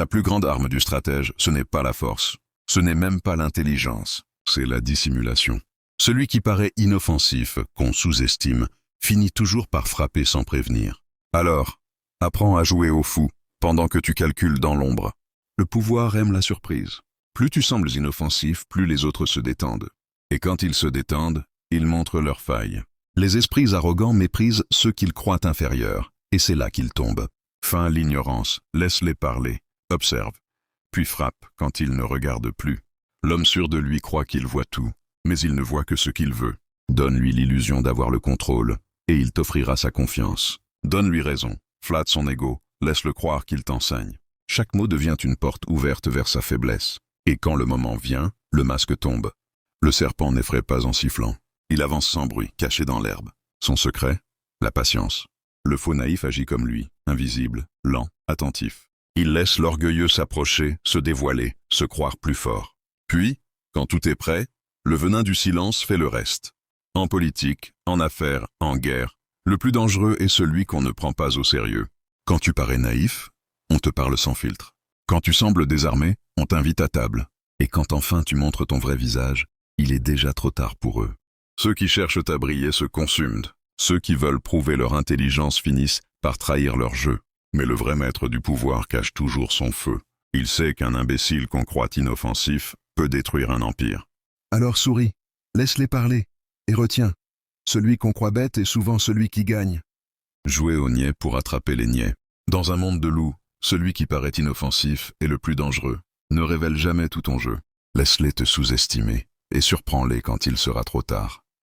La plus grande arme du stratège, ce n'est pas la force, ce n'est même pas l'intelligence, c'est la dissimulation. Celui qui paraît inoffensif, qu'on sous-estime, finit toujours par frapper sans prévenir. Alors, apprends à jouer au fou, pendant que tu calcules dans l'ombre. Le pouvoir aime la surprise. Plus tu sembles inoffensif, plus les autres se détendent. Et quand ils se détendent, ils montrent leurs failles. Les esprits arrogants méprisent ceux qu'ils croient inférieurs, et c'est là qu'ils tombent. Feins l'ignorance, laisse-les parler, observe, puis frappe quand ils ne regardent plus. L'homme sûr de lui croit qu'il voit tout, mais il ne voit que ce qu'il veut. Donne-lui l'illusion d'avoir le contrôle, et il t'offrira sa confiance. Donne-lui raison, flatte son ego, laisse-le croire qu'il t'enseigne. Chaque mot devient une porte ouverte vers sa faiblesse. Et quand le moment vient, le masque tombe. Le serpent n'effraie pas en sifflant. Il avance sans bruit, caché dans l'herbe. Son secret? La patience. Le faux naïf agit comme lui, invisible, lent, attentif. Il laisse l'orgueilleux s'approcher, se dévoiler, se croire plus fort. Puis, quand tout est prêt, le venin du silence fait le reste. En politique, en affaires, en guerre, le plus dangereux est celui qu'on ne prend pas au sérieux. Quand tu parais naïf, on te parle sans filtre. Quand tu sembles désarmé, on t'invite à table. Et quand enfin tu montres ton vrai visage, il est déjà trop tard pour eux. Ceux qui cherchent à briller se consument. Ceux qui veulent prouver leur intelligence finissent par trahir leur jeu. Mais le vrai maître du pouvoir cache toujours son feu. Il sait qu'un imbécile qu'on croit inoffensif peut détruire un empire. Alors souris, laisse-les parler, et retiens, celui qu'on croit bête est souvent celui qui gagne. Jouer au niais pour attraper les niais. Dans un monde de loups, celui qui paraît inoffensif est le plus dangereux. Ne révèle jamais tout ton jeu. Laisse-les te sous-estimer, et surprends-les quand il sera trop tard.